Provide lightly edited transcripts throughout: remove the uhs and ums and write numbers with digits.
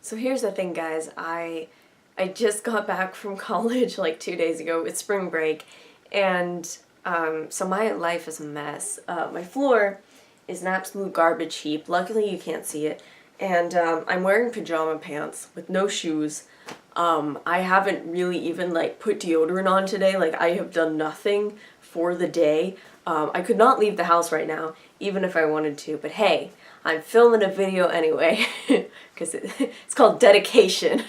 So here's the thing, guys. I just got back from college like 2 days ago. It's spring break, and so my life is a mess. My floor is an absolute garbage heap. Luckily you can't see it. And I'm wearing pajama pants with no shoes. I haven't really even like put deodorant on today. Like, I have done nothing for the day. I could not leave the house right now, even if I wanted to, but hey, I'm filming a video anyway, because it's called dedication.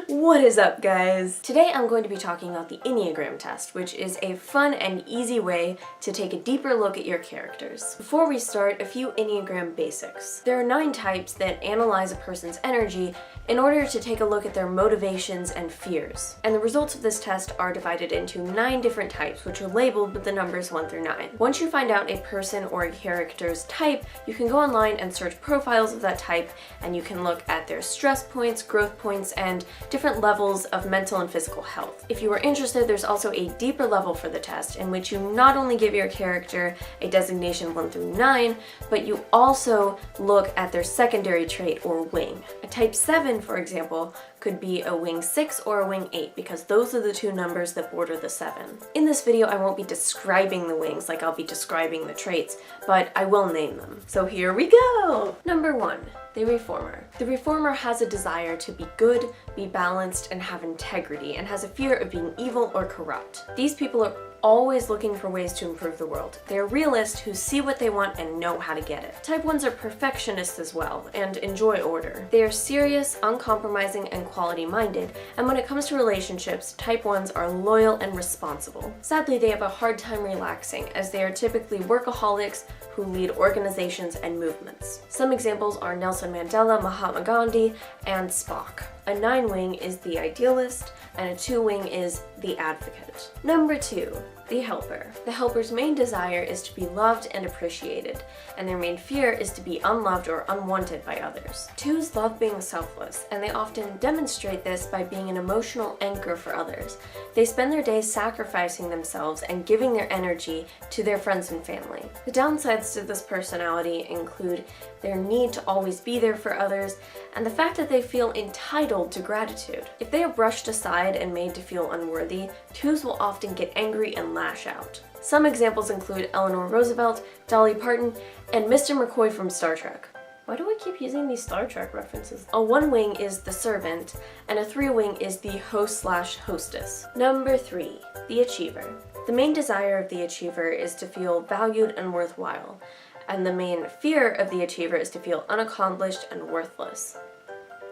What is up, guys? Today I'm going to be talking about the Enneagram test, which is a fun and easy way to take a deeper look at your characters. Before we start, a few Enneagram basics. There are 9 types that analyze a person's energy in order to take a look at their motivations and fears. And the results of this test are divided into 9 different types, which are labeled with the numbers 1 through 9. Once you find out a person or a character's type, you can go online and search profiles of that type, and you can look at their stress points, growth points, and different levels of mental and physical health. If you are interested, there's also a deeper level for the test in which you not only give your character a designation 1 through 9, but you also look at their secondary trait or wing. A type 7, for example, could be a wing 6 or a wing 8, because those are the 2 numbers that border the 7. In this video, I won't be describing the wings like I'll be describing the traits, but I will name them. So here we go! Number 1. The reformer. The reformer has a desire to be good, be balanced, and have integrity, and has a fear of being evil or corrupt. These people are always looking for ways to improve the world. They are realists who see what they want and know how to get it. Type 1s are perfectionists as well, and enjoy order. They are serious, uncompromising, and quality-minded, and when it comes to relationships, Type 1s are loyal and responsible. Sadly, they have a hard time relaxing, as they are typically workaholics who lead organizations and movements. Some examples are Nelson Mandela, Mahatma Gandhi, and Spock. A 9 wing is the idealist, and a 2 wing is the advocate. Number 2. The helper. The helper's main desire is to be loved and appreciated, and their main fear is to be unloved or unwanted by others. 2s love being selfless, and they often demonstrate this by being an emotional anchor for others. They spend their days sacrificing themselves and giving their energy to their friends and family. The downsides to this personality include their need to always be there for others, and the fact that they feel entitled to gratitude. If they are brushed aside and made to feel unworthy, 2s will often get angry and lash out. Some examples include Eleanor Roosevelt, Dolly Parton, and Mr. McCoy from Star Trek. Why do I keep using these Star Trek references? A 1 wing is the servant, and a 3 wing is the host/hostess. Number 3. The achiever. The main desire of the achiever is to feel valued and worthwhile, and the main fear of the achiever is to feel unaccomplished and worthless.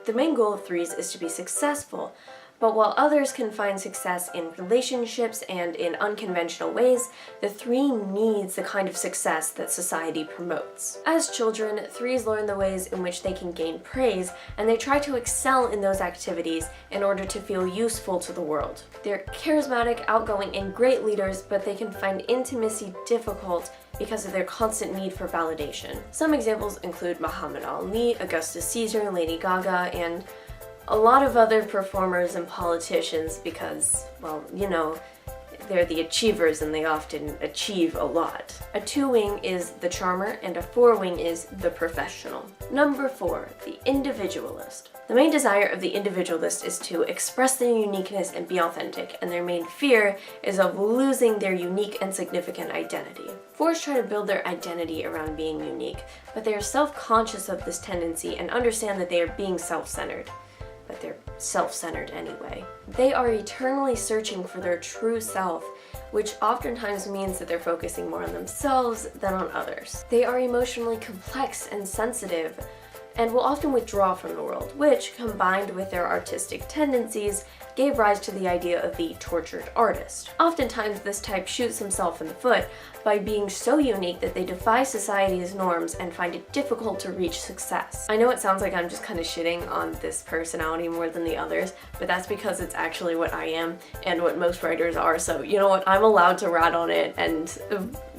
The main goal of 3s is to be successful, but while others can find success in relationships and in unconventional ways, the 3 needs the kind of success that society promotes. As children, 3s learn the ways in which they can gain praise, and they try to excel in those activities in order to feel useful to the world. They're charismatic, outgoing, and great leaders, but they can find intimacy difficult because of their constant need for validation. Some examples include Muhammad Ali, Augustus Caesar, Lady Gaga, and a lot of other performers and politicians because, well, you know, they're the achievers and they often achieve a lot. A 2 wing is the charmer, and a 4 wing is the professional. Number 4. The individualist. The main desire of the individualist is to express their uniqueness and be authentic, and their main fear is of losing their unique and significant identity. 4s try to build their identity around being unique, but they are self-conscious of this tendency and understand that they are being self-centered. But they're self-centered anyway. They are eternally searching for their true self, which oftentimes means that they're focusing more on themselves than on others. They are emotionally complex and sensitive, and will often withdraw from the world, which, combined with their artistic tendencies, gave rise to the idea of the tortured artist. Oftentimes, this type shoots himself in the foot by being so unique that they defy society's norms and find it difficult to reach success. I know it sounds like I'm just kind of shitting on this personality more than the others, but that's because it's actually what I am and what most writers are, so you know what, I'm allowed to rat on it and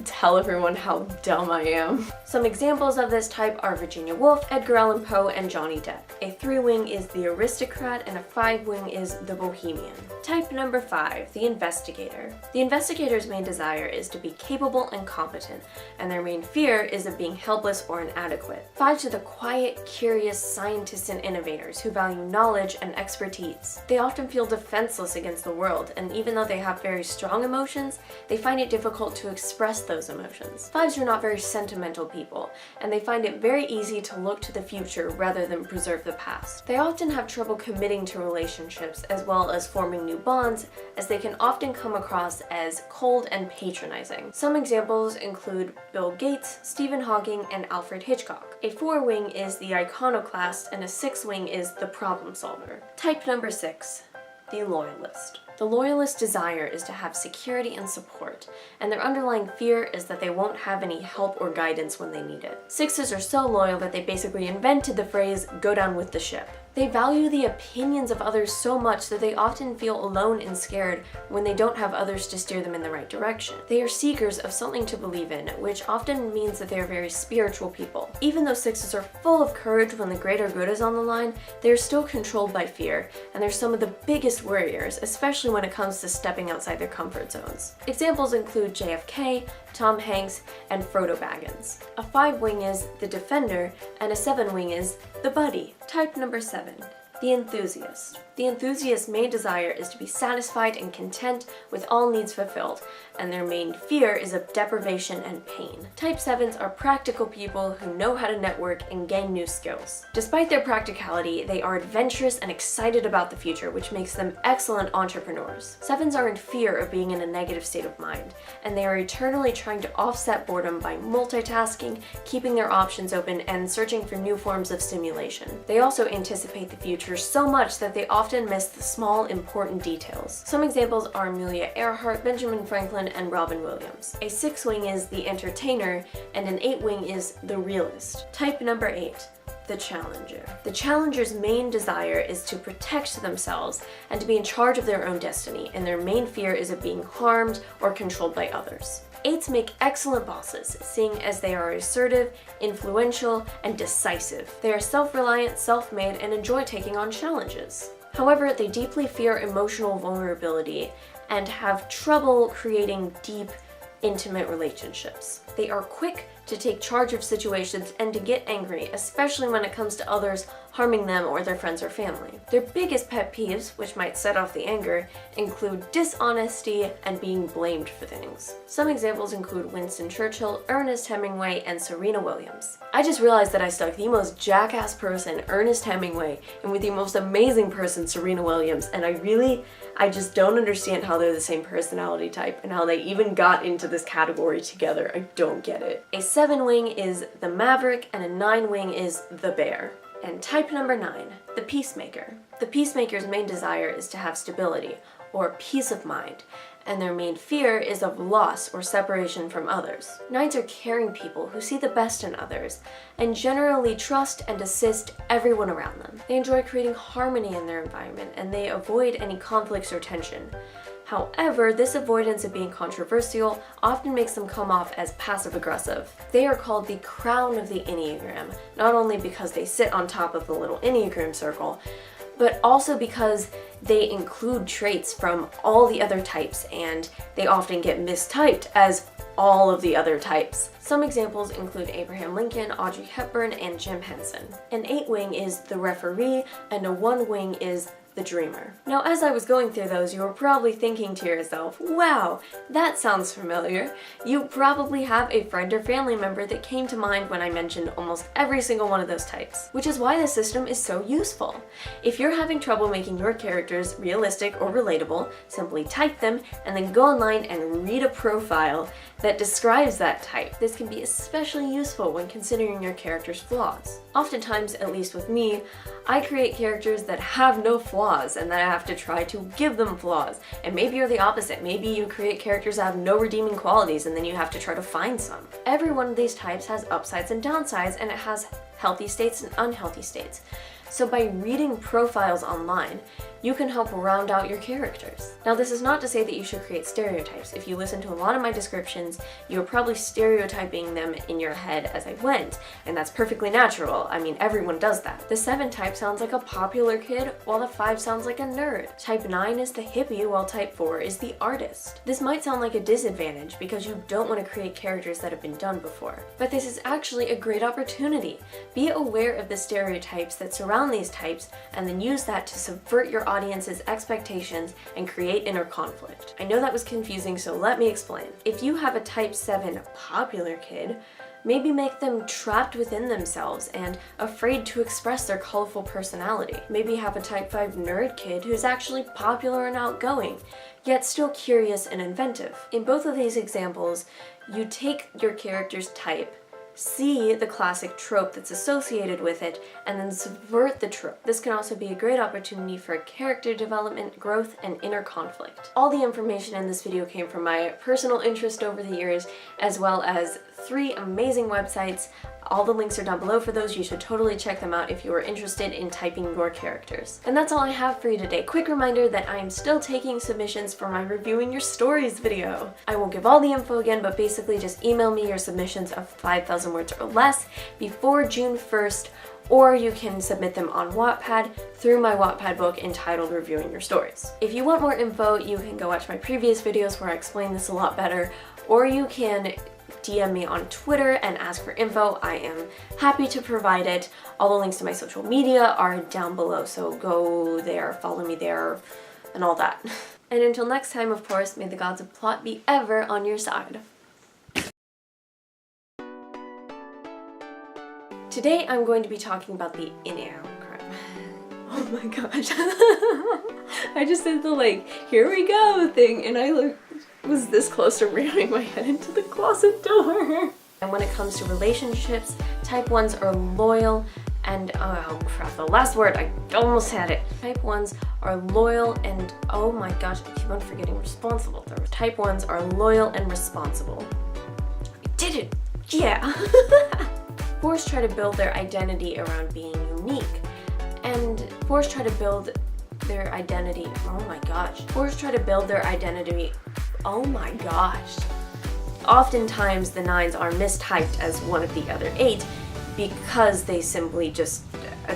tell everyone how dumb I am. Some examples of this type are Virginia Woolf, Edgar Allan Poe and Johnny Depp. A 3-wing is the aristocrat, and a 5-wing is the bohemian. Type number 5, the investigator. The investigator's main desire is to be capable and competent, and their main fear is of being helpless or inadequate. 5s are the quiet, curious scientists and innovators who value knowledge and expertise. They often feel defenseless against the world, and even though they have very strong emotions, they find it difficult to express those emotions. 5s are not very sentimental people, and they find it very easy to look to the future rather than preserve the past. They often have trouble committing to relationships as well as forming new bonds, as they can often come across as cold and patronizing. Some examples include Bill Gates, Stephen Hawking, and Alfred Hitchcock. A 4-wing is the iconoclast, and a 6-wing is the problem solver. Type number 6, the loyalist. The loyalist's desire is to have security and support, and their underlying fear is that they won't have any help or guidance when they need it. 6s are so loyal that they basically invented the phrase, "go down with the ship." They value the opinions of others so much that they often feel alone and scared when they don't have others to steer them in the right direction. They are seekers of something to believe in, which often means that they are very spiritual people. Even though 6s are full of courage when the greater good is on the line, they are still controlled by fear, and they're some of the biggest worriers, especially when it comes to stepping outside their comfort zones. Examples include JFK, Tom Hanks, and Frodo Baggins. A 5-wing is the defender, and a 7-wing is the buddy. Type number 7, the enthusiast. The enthusiast's main desire is to be satisfied and content with all needs fulfilled, and their main fear is of deprivation and pain. Type 7s are practical people who know how to network and gain new skills. Despite their practicality, they are adventurous and excited about the future, which makes them excellent entrepreneurs. 7s are in fear of being in a negative state of mind, and they are eternally trying to offset boredom by multitasking, keeping their options open, and searching for new forms of stimulation. They also anticipate the future so much that they often miss the small, important details. Some examples are Amelia Earhart, Benjamin Franklin, and Robin Williams. A 6-wing is the entertainer, and an 8-wing is the realist. Type number 8, the challenger. The challenger's main desire is to protect themselves and to be in charge of their own destiny, and their main fear is of being harmed or controlled by others. 8s make excellent bosses, seeing as they are assertive, influential, and decisive. They are self-reliant, self-made, and enjoy taking on challenges. However, they deeply fear emotional vulnerability and have trouble creating deep, intimate relationships. They are quick to take charge of situations and to get angry, especially when it comes to others harming them or their friends or family. Their biggest pet peeves, which might set off the anger, include dishonesty and being blamed for things. Some examples include Winston Churchill, Ernest Hemingway, and Serena Williams. I just realized that I stuck the most jackass person, Ernest Hemingway, and with the most amazing person, Serena Williams, and I just don't understand how they're the same personality type and how they even got into this category together. I don't get it. A 7-wing is the maverick, and a 9-wing is the bear. And type number 9, the peacemaker. The peacemaker's main desire is to have stability, or peace of mind, and their main fear is of loss or separation from others. 9s are caring people who see the best in others, and generally trust and assist everyone around them. They enjoy creating harmony in their environment, and they avoid any conflicts or tension. However, this avoidance of being controversial often makes them come off as passive-aggressive. They are called the crown of the Enneagram, not only because they sit on top of the little Enneagram circle, but also because they include traits from all the other types, and they often get mistyped as all of the other types. Some examples include Abraham Lincoln, Audrey Hepburn, and Jim Henson. An 8-wing is the referee, and a 1-wing is the dreamer. Now, as I was going through those, you were probably thinking to yourself, wow, that sounds familiar. You probably have a friend or family member that came to mind when I mentioned almost every single one of those types, which is why this system is so useful. If you're having trouble making your characters realistic or relatable, simply type them and then go online and read a profile that describes that type. This can be especially useful when considering your character's flaws. Oftentimes, at least with me, I create characters that have no flaws and that I have to try to give them flaws. And maybe you're the opposite. Maybe you create characters that have no redeeming qualities and then you have to try to find some. Every one of these types has upsides and downsides, and it has healthy states and unhealthy states. So by reading profiles online, you can help round out your characters. Now, this is not to say that you should create stereotypes. If you listen to a lot of my descriptions, you're probably stereotyping them in your head as I went, and that's perfectly natural. I mean, everyone does that. The 7 type sounds like a popular kid, while the 5 sounds like a nerd. Type 9 is the hippie, while type 4 is the artist. This might sound like a disadvantage because you don't want to create characters that have been done before, but this is actually a great opportunity. Be aware of the stereotypes that surround these types, and then use that to subvert your audience's expectations and create inner conflict. I know that was confusing, so let me explain. If you have a type 7 popular kid, maybe make them trapped within themselves and afraid to express their colorful personality. Maybe have a type 5 nerd kid who's actually popular and outgoing, yet still curious and inventive. In both of these examples, you take your character's type, see the classic trope that's associated with it, and then subvert the trope. This can also be a great opportunity for character development, growth, and inner conflict. All the information in this video came from my personal interest over the years, as well as 3 amazing websites. All the links are down below for those. You should totally check them out if you are interested in typing your characters. And that's all I have for you today. Quick reminder that I am still taking submissions for my Reviewing Your Stories video. I won't give all the info again, but basically just email me your submissions of 5,000 words or less before June 1st, or you can submit them on Wattpad through my Wattpad book entitled Reviewing Your Stories. If you want more info, you can go watch my previous videos where I explain this a lot better, or you can DM me on Twitter and ask for info. I am happy to provide it. All the links to my social media are down below, so go there, follow me there, and all that. And until next time, of course, may the gods of plot be ever on your side. Today I'm going to be talking about the Enneagram. Oh my gosh. I just did the here we go thing, and I was this close to ramming my head into the closet door. And when it comes to relationships, type 1s are loyal and, oh crap, the last word, I almost had it. Type 1s are loyal and, oh my gosh, I keep on forgetting responsible. Type 1s are loyal and responsible. I did it, yeah. 4s try to build their identity around being unique. And 4s try to build their identity, oh my gosh. 4s try to build their identity, oh my gosh. Oftentimes the 9s are mistyped as one of the other 8 because they simply just,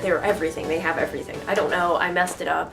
they're everything, they have everything. I don't know, I messed it up.